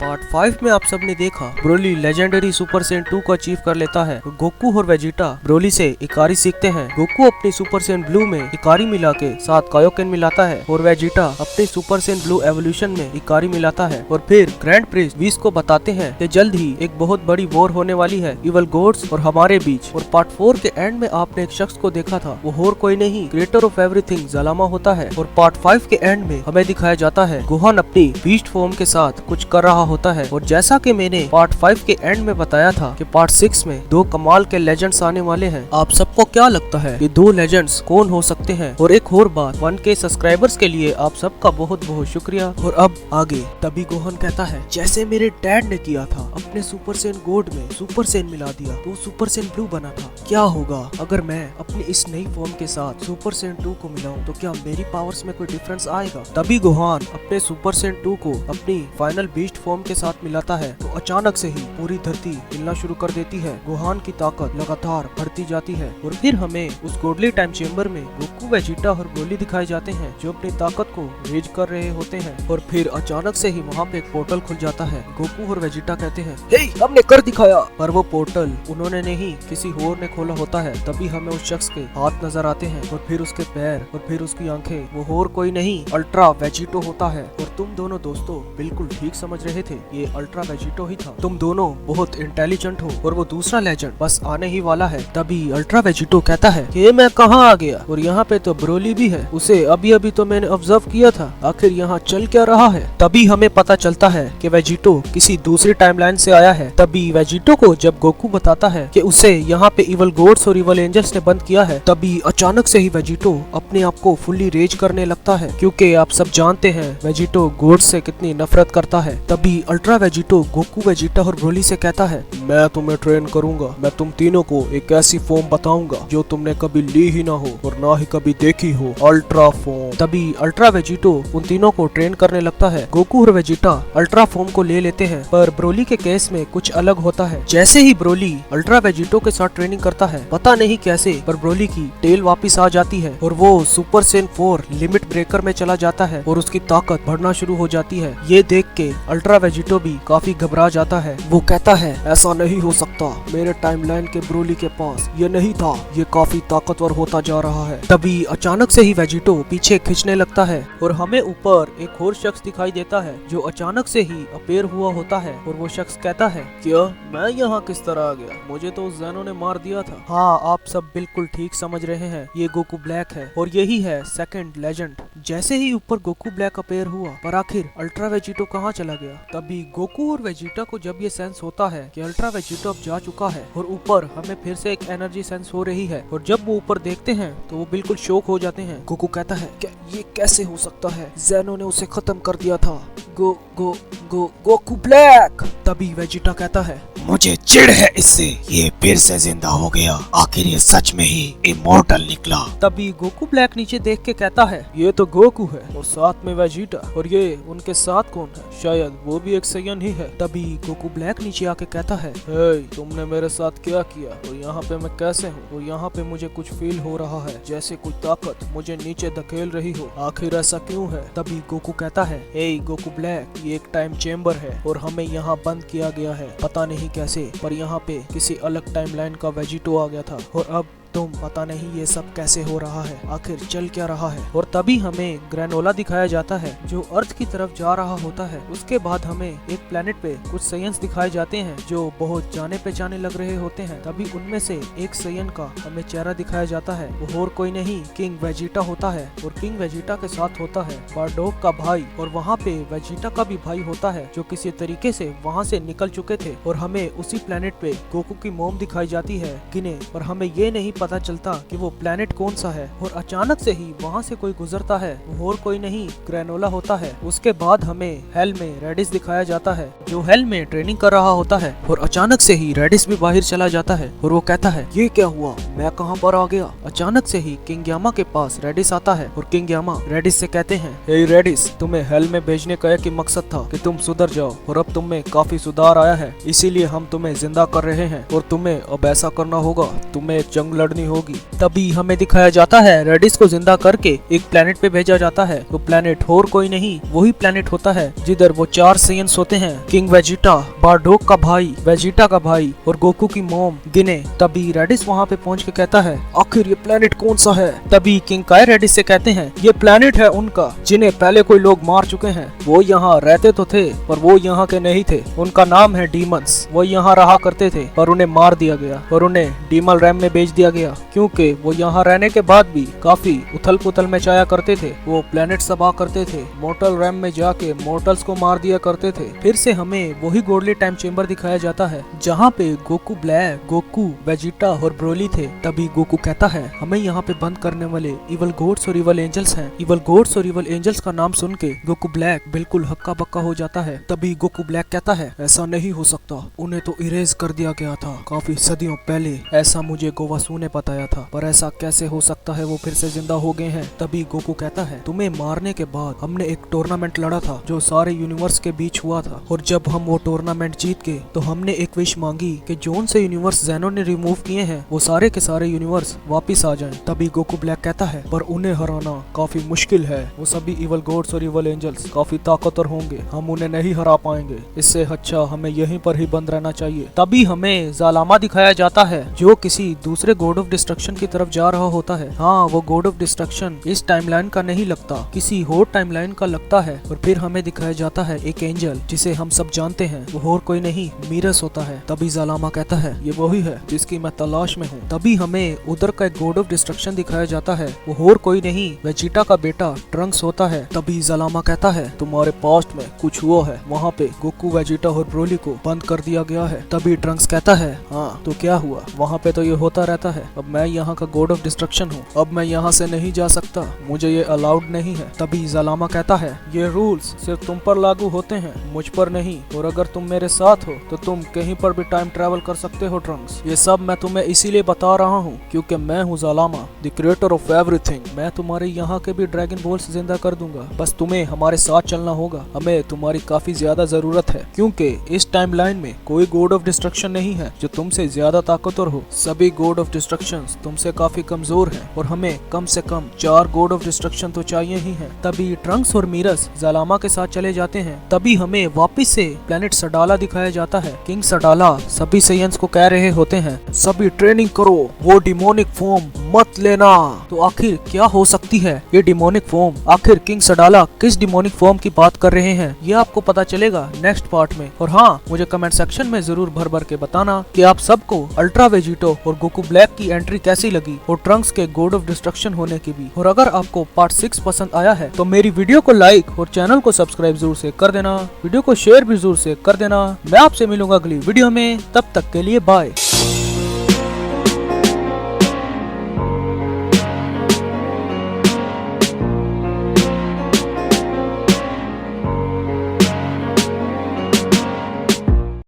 Part 5 में आप सबने देखा ब्रोली लेजेंडरी सुपर सेन 2 को अचीव कर लेता है। गोकू और वेजिटा ब्रोली से इकारी सीखते हैं। गोकू अपनी सुपर सेन ब्लू में इकारी मिला के साथ कायोकेन मिलाता है और वेजिटा अपनी सुपर सेन ब्लू एवोल्यूशन में इकारी मिलाता है। और फिर ग्रैंड प्रिंस व्हीस को बताते हैं कि जल्द ही एक बहुत बड़ी वॉर होने वाली है इवल गॉड्स और हमारे बीच। और पार्ट 4 के एंड में आपने एक शख्स को देखा था, वो और कोई नहीं क्रिएटर ऑफ एवरीथिंग ज़लामा होता है। और पार्ट 5 के एंड में हमें दिखाया जाता है गोहान अपनी बीस्ट फॉर्म के साथ कुछ कर रहा होता है। और जैसा कि मैंने पार्ट 5 के एंड में बताया था कि पार्ट 6 में दो कमाल के लेजेंड्स आने वाले हैं। आप सबको क्या लगता है कि दो लेजेंड्स कौन हो सकते हैं? और एक और बात, 1K सब्सक्राइबर्स के लिए आप सबका बहुत बहुत शुक्रिया। और अब आगे तभी गोहान कहता है, जैसे मेरे डैड ने किया था, अपने सुपर सेन गोल्ड में सुपर सेन मिला दिया तो सुपर सेन ब्लू बना था। क्या होगा अगर मैं अपनी इस नई फॉर्म के साथ सुपर सेन 2 को मिलाऊं, तो क्या मेरी पावर्स में कोई डिफरेंस आएगा? तभी गोहान अपने सुपर सेन 2 को अपनी फाइनल बीस्ट फॉर्म के साथ मिलाता है तो अचानक से ही पूरी धरती हिलना शुरू कर देती है। गोहान की ताकत लगातार बढ़ती जाती है और फिर हमें उस गोडली टाइम चेम्बर में गोकू, वेजिटा और ब्रोली दिखाए जाते हैं जो अपनी ताकत को रेज कर रहे होते हैं। और फिर अचानक से ही वहाँ पे एक पोर्टल खुल जाता है। गोकू और वेजिटा कहते हैं, हे हमने कर दिखाया। पर वो पोर्टल उन्होंने नहीं, किसी और ने खोला होता है। तभी हमें उस शख्स के हाथ नजर आते हैं और फिर उसके पैर और फिर उसकी आंखें। वो और कोई नहीं, अल्ट्रा वेजिटो होता है। और तुम दोनों दोस्तों बिल्कुल ठीक समझ रहे थे, ये अल्ट्रा वेजिटो ही था। तुम दोनों बहुत इंटेलिजेंट हो और वो दूसरा लेजेंड बस आने ही वाला है। तभी अल्ट्रा वेजिटो कहता है कि मैं कहाँ आ गया, और यहाँ पे तो ब्रोली भी है, उसे अभी अभी तो मैंने ऑब्जर्व किया था, आखिर यहाँ चल क्या रहा है? तभी हमें पता चलता है कि वेजिटो किसी दूसरी टाइमलाइन से आया है। तभी वेजिटो को जब गोकू बताता है कि उसे यहाँ पे इवल गॉड्स और इवल एंजल्स ने बंद किया है, तभी अचानक से ही वेजिटो अपने आप को फुल्ली रेज करने लगता है, क्योंकि आप सब जानते हैं वेजिटो गॉड्स से कितनी नफरत करता है। तभी अल्ट्रा वेजिटो गोकू, वेजिटा और ब्रोली से कहता है, मैं तुम्हें ट्रेन करूंगा, मैं तुम तीनों को एक ऐसी फॉर्म बताऊंगा जो तुमने कभी ली ही ना हो और ना ही कभी देखी हो, अल्ट्रा फॉर्म। तभी अल्ट्रा वेजिटो उन तीनों को ट्रेन करने लगता है। गोकू और वेजिटा अल्ट्रा फॉर्म को ले लेते हैं, पर ब्रोली के केस में कुछ अलग होता है। जैसे ही ब्रोली अल्ट्रा वेजिटो के साथ ट्रेनिंग करता है, पता नहीं कैसे पर ब्रोली की टेल वापिस आ जाती है और वो सुपर सेन 4 लिमिट ब्रेकर में चला जाता है और उसकी ताकत बढ़ना शुरू हो जाती है। ये देख के अल्ट्रा वेजिटो भी काफी घबरा जाता है। वो कहता है, ऐसा नहीं हो सकता, मेरे टाइमलाइन के ब्रोली के पास ये नहीं था, ये काफी ताकतवर होता जा रहा है। तभी अचानक से ही वेजिटो पीछे खींचने लगता है और हमें ऊपर एक और शख्स दिखाई देता है जो अचानक से ही अपीयर हुआ होता है। और वो शख्स कहता है, क्या मैं यहाँ किस तरह आ गया? मुझे तो ज़ेनो ने मार दिया था। हाँ, आप सब बिल्कुल ठीक समझ रहे हैं, ये गोकू ब्लैक है और यही है सेकंड लेजेंड। जैसे ही ऊपर गोकू ब्लैक अपीयर हुआ, पर आखिर अल्ट्रा वेजिटो कहाँ चला गया? तभी गोकू और वेजिटा को जब ये सेंस होता है कि अल्ट्रा वेजिटो अब जा चुका है और ऊपर हमें फिर से एक एनर्जी सेंस हो रही है, और जब वो ऊपर देखते हैं तो वो बिल्कुल शॉक हो जाते हैं। गोकू कहता है, क्या ये कैसे हो सकता है? ज़ेनो ने उसे खत्म कर दिया था। Goku black. तभी वेजिटा कहता है, मुझे चिढ़ है इससे, ये फिर से जिंदा हो गया, आखिर ये सच में ही इमोर्टल निकला। तभी गोकू ब्लैक नीचे देख के कहता है, ये तो गोकू है और साथ में वेजिटा, और ये उनके साथ कौन है? शायद वो भी एक सैयन ही है। तभी गोकू ब्लैक नीचे आके कहता है, हे तुमने मेरे साथ क्या किया और यहाँ पे मैं कैसे हूँ? और यहाँ पे मुझे कुछ फील हो रहा है जैसे कोई ताकत मुझे नीचे धकेल रही हो, आखिर ऐसा क्यों है? तभी गोकू कहता है, हे गोकू ब्लैक, ये एक टाइम चेम्बर है और हमें यहाँ बंद किया गया है, पता नहीं कैसे, पर यहाँ पे किसी अलग टाइमलाइन का वेजिटो आ गया था और अब तुम पता नहीं ये सब कैसे हो रहा है, आखिर चल क्या रहा है? और तभी हमें ग्रैनोला दिखाया जाता है जो अर्थ की तरफ जा रहा होता है। उसके बाद हमें एक प्लेनेट पे कुछ सयंस दिखाए जाते हैं जो बहुत जाने पहचाने लग रहे होते हैं। तभी उनमें से एक सयन का हमें चेहरा दिखाया जाता है, वो और कोई नहीं किंग वेजिटा होता है। और किंग वेजिटा के साथ होता है बारडोक का भाई, और वहाँ पे वेजिटा का भी भाई होता है जो किसी तरीके से वहाँ से निकल चुके थे। और हमें उसी प्लेनेट पे गोकू की मोम दिखाई जाती है गिने, पर हमें ये नहीं पता चलता कि वो प्लेनेट कौन सा है। और अचानक से ही वहाँ से कोई गुजरता है, वो और कोई नहीं ग्रैनोला होता है। उसके बाद हमें हेल में रेडिस दिखाया जाता है जो हेल में ट्रेनिंग कर रहा होता है। और अचानक से ही रेडिस भी बाहर चला जाता है और वो कहता है, ये क्या हुआ, मैं कहाँ पर आ गया? अचानक से ही किंग यामा के पास रेडिस आता है और किंग यामा रेडिस से कहते हैं, हे रेडिस, तुम्हें हेल में भेजने का एक ही मकसद था कि तुम सुधर जाओ, और अब तुम में काफी सुधार आया है, इसीलिए हम तुम्हें जिंदा कर रहे हैं और तुम्हें अब ऐसा करना होगा, तुम्हें एक जंग करनी होगी। तभी हमें दिखाया जाता है रेडिस को जिंदा करके एक प्लेनेट पे भेजा जाता है। वो प्लेनेट और कोई नहीं, वही प्लेनेट होता है जिधर वो 4 सेयन्स होते हैं, किंग वेजिटा, बारडोक का भाई, वेजिटा का भाई और गोकू की मॉम गिने। तभी रेडिस वहाँ पे पहुँच के कहता है आखिर ये प्लेनेट कौन सा है। तभी किंग काय रेडिस से कहते हैं ये प्लेनेट है उनका जिन्हें पहले कोई लोग मार चुके हैं। वो यहाँ रहते तो थे पर वो यहाँ के नहीं थे। उनका नाम है डीमंस। वो यहाँ रहा करते थे पर उन्हें मार दिया गया और उन्हें डीमल रैम में भेज दिया गया क्योंकि वो यहाँ रहने के बाद भी काफी उथल पुथल मचाया करते थे। वो प्लेनेट तबाह करते थे, मोर्टल रैम में जाके मोर्टल्स को मार दिया करते थे। फिर से हमें वही गोडली टाइम चेम्बर दिखाया जाता है जहाँ पे गोकू ब्लैक, गोकू, वेजिटा और ब्रोली थे। तभी गोकू कहता है हमें यहाँ पे बंद करने वाले इवल गोड्स और इवल एंजल्स हैं। इवल गोड्स और इवल एंजल्स का नाम सुन के गोकू ब्लैक बिल्कुल हक्का बक्का हो जाता है। तभी गोकू ब्लैक कहता है ऐसा नहीं हो सकता, उन्हें तो इरेज कर दिया गया था काफी सदियों पहले, ऐसा मुझे गोवासू ने बताया था, पर ऐसा कैसे हो सकता है वो फिर से जिंदा हो गए हैं। तभी गोकू कहता है तुम्हें मारने के बाद हमने एक टूर्नामेंट लड़ा था जो सारे यूनिवर्स के बीच हुआ था और जब हम वो टूर्नामेंट जीत गए तो हमने एक विश मांगी कि जोन से यूनिवर्स ज़ेनो ने रिमूव किए हैं वो सारे के सारे यूनिवर्स वापिस आ जाएं। तभी गोकू ब्लैक कहता है पर उन्हें हराना काफी मुश्किल है, वो सभी इवल गॉड्स और इवल एंजल्स काफी ताकतवर होंगे, हम उन्हें नहीं हरा पाएंगे, इससे अच्छा हमें यहीं पर ही बंद रहना चाहिए। तभी हमें जालामा दिखाया जाता है जो किसी दूसरे गॉड ऑफ डिस्ट्रक्शन की तरफ जा रहा होता है। हाँ, वो गॉड ऑफ डिस्ट्रक्शन इस टाइमलाइन का नहीं लगता, किसी और टाइमलाइन का लगता है। और फिर हमें दिखाया जाता है एक एंजल जिसे हम सब जानते हैं, वो और कोई नहीं मीरस होता है। तभी जालामा कहता है ये वही है जिसकी मैं तलाश में हूँ। तभी हमें उधर का एक गॉड ऑफ डिस्ट्रक्शन दिखाया जाता है, वो और कोई नहीं वेजिटा का बेटा ट्रंक्स होता है। तभी जालामा कहता है तुम्हारे पास्ट में कुछ हुआ है, वहाँ पे गोकू, वेजिटा और ब्रोली को बंद कर दिया गया है। तभी ट्रंक्स कहता है हाँ तो क्या हुआ, वहाँ पे तो ये होता रहता है, अब मैं यहाँ का गॉड ऑफ डिस्ट्रक्शन हूँ, अब मैं यहाँ से नहीं जा सकता, मुझे ये अलाउड नहीं है। तभी जालामा कहता है ये रूल्स सिर्फ तुम पर लागू होते हैं, मुझ पर नहीं, और अगर तुम मेरे साथ हो तो तुम कहीं पर भी टाइम ट्रैवल कर सकते हो ट्रंक्स। ये सब मैं तुम्हें इसीलिए बता रहा हूँ क्योंकि मैं हूँ जालामा, द क्रिएटर ऑफ एवरीथिंग। मैं तुम्हारे यहाँ के भी ड्रैगन बॉल्स जिंदा कर दूंगा, बस तुम्हें हमारे साथ चलना होगा, हमें तुम्हारी काफी ज्यादा जरूरत है क्योंकि इस टाइमलाइन में कोई गॉड ऑफ डिस्ट्रक्शन नहीं है जो तुमसे ज्यादा ताकतवर हो, सभी गॉड ऑफ डिस्ट्रक्शन तुमसे काफी कमजोर हैं और हमें कम से कम 4 गॉड ऑफ डिस्ट्रक्शन तो चाहिए ही हैं। तभी ट्रंक्स और मीरस जालामा के साथ चले जाते हैं। तभी हमें वापस से प्लेनेट सडाला दिखाया जाता है। किंग सडाला सभी सेयन्स को कह रहे होते हैं सभी ट्रेनिंग करो, वो डिमोनिक फॉर्म मत लेना। तो आखिर क्या हो सकती है ये डिमोनिक फॉर्म, आखिर किंग सडाला किस डिमोनिक फॉर्म की बात कर रहे हैं, ये आपको पता चलेगा नेक्स्ट पार्ट में। और हाँ, मुझे कमेंट सेक्शन में जरूर भर भर के बताना कि आप सबको अल्ट्रा वेजिटो और गोकू ब्लैक की एंट्री कैसी लगी और ट्रंक्स के गॉड ऑफ डिस्ट्रक्शन होने की भी। और अगर आपको पार्ट 6 पसंद आया है तो मेरी वीडियो को लाइक और चैनल को सब्सक्राइब जरूर से कर देना, वीडियो को शेयर भी जरूर से कर देना। मैं आपसे मिलूंगा अगली वीडियो में, तब तक के लिए बाय।